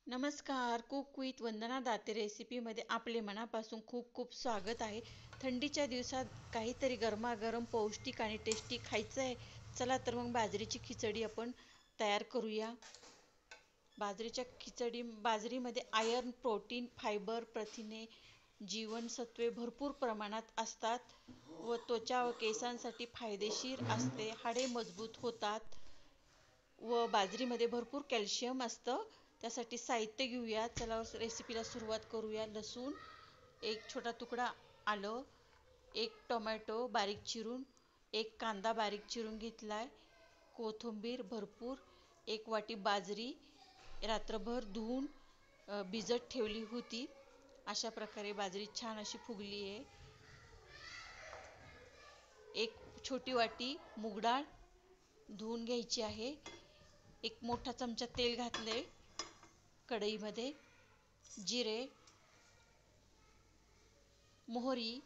नमस्कार. Cook with वंदना दाते रेसिपीमध्ये आपले मनापासून खूप खूप स्वागत आहे. थंडीच्या दिवसात काहीतरी गरमागरम पौष्टिक आणि टेस्टी खायचं आहे. चला तर मग बाजरीची खिचडी आपण तयार करूया. बाजरीमध्ये आयर्न, प्रोटीन, फायबर, प्रथिने, जीवनसत्वे भरपूर प्रमाणात असतात व त्वचा व केसांसाठी फायदेशीर असते. हाडे मजबूत होतात व बाजरीमध्ये भरपूर कॅल्शियम असतं. त्यासाठी साहित्य घेऊया. चला रेसिपीला सुरुवात करूया. लसूण, एक छोटा तुकडा आलं, एक टोमॅटो बारीक चिरून, एक कांदा बारीक चिरून घेतलाय, कोथिंबीर भरपूर, एक वाटी बाजरी रात्रभर धुवून भिजत ठेवली होती. अशा प्रकारे बाजरी छान अशी फुगली आहे. एक छोटी वाटी मूग डाळ धुवून घ्यायची आहे. एक मोठा चमचा तेल घातले कढईमध्ये. जिरे, मोहरी,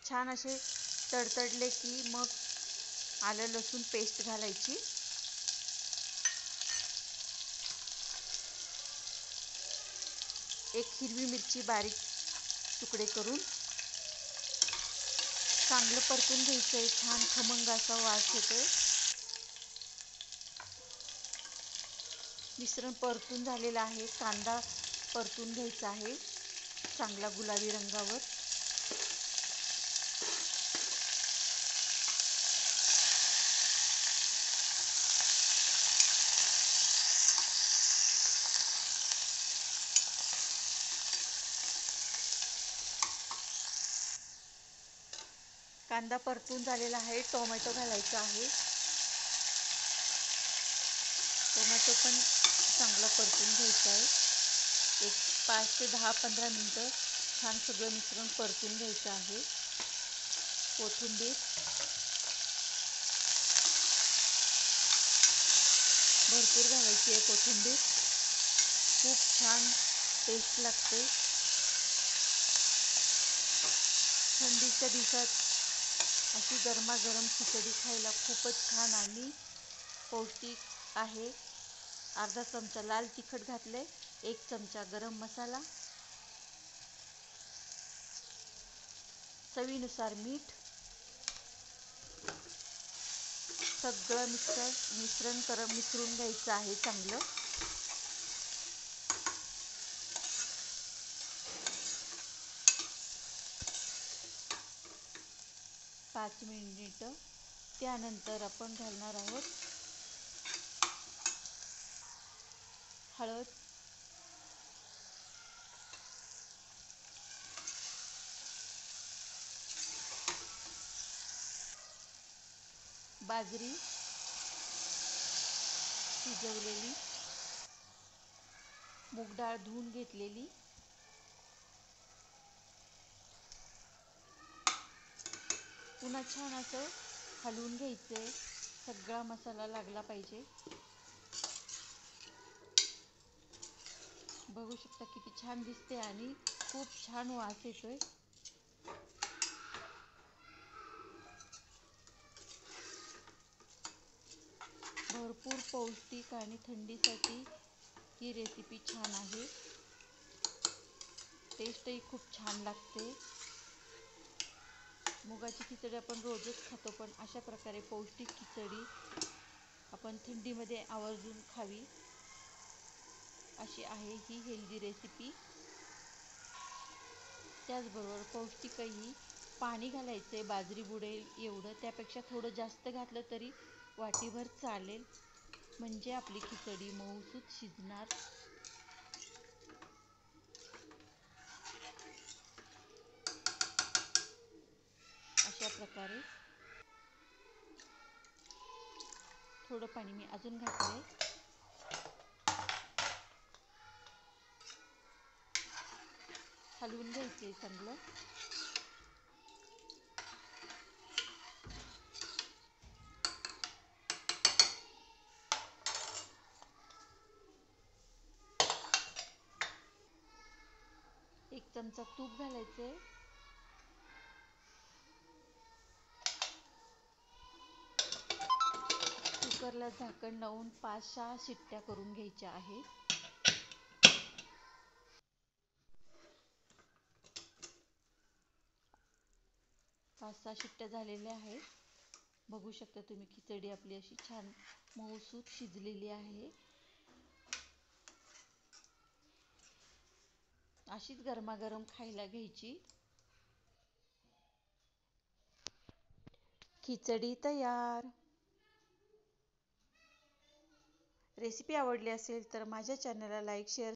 छान असे तडतडले की मग आलं लसूण पेस्ट घालायची. एक हिरवी मिरची बारीक तुकडे करून चांगलं परतून घ्यायचंय. छान खमंग असा वास येतोय. मिश्रण परतून झालेलं आहे. कांदा परतून घ्यायचा आहे चांगला गुलाबी रंगावर. कांदा परतून झालेला आहे. टोमॅटो घालायचा आहे. टोमॅटो पण चांगला परतून घ्यायचा आहे. एक 5 ते 10-15 मिनटं छान सगळं मिश्रण परतून घ्यायचं आहे. कोथिंबीर भरपूर घालायची आहे. कोथिंबीर खूप छान टेस्ट लागते. थंडीच्या दिवसात अशी गरमागरम खिचडी खायला खूपच छान आणि पौष्टिक आहे. अर्धा चमचा लाल तिखट घातले, 1 चमचा गरम मसाला, चवीनुसार मीठ. सगळं मिसळून घ्यायचं आहे चांगलं. पाच मिनिटं. त्यानंतर आपण घालणार आहोत हळद, बाजरी शिजवलेली, मूग डाळ धुवून घेतलेली, पुन्हा छान असं हलवून घ्यायचंय. सगळा मसाला लागला पाहिजे. बघू शकता किती छान दिसते आणि खूप छान वास येतोय. भरपूर पौष्टिक आणि थंडीसाठी ही रेसिपी छान आहे. टेस्टही खूप छान लागते. मुगाची खिचडी आपण रोजच खातो, पण अशा प्रकारे पौष्टिक खिचडी आपण थंडीमध्ये आवर्जून खावी. अशी आहे ही हेल्दी रेसिपी. त्याचबरोबर पौष्टिकही. पाणी घालायचे बाजरी बुडेल एवढं, त्यापेक्षा थोडं जास्त घातलं तरी वाटीभर चालेल, म्हणजे आपली खिचडी मऊसूत शिजणार. अशा प्रकारे थोडं पाणी मी अजून घातलंय. हलवून घ्यायचे चांगलं. एक चमचा तूप घालायचे. कुकरला झाकण लावून 5-6 शिट्ट्या करून घ्यायच्या आहेत. 5-6 शिट्ट्या झालेल्या आहेत. बघू शकता तुम्ही खिचडी आपली अशी छान मऊसूत शिजलेली आहे. अशीच गरमागरम खायला घ्यायची. खिचडी तयार. रेसिपी आवडली असेल तर माझ्या चॅनलला लाईक शेअर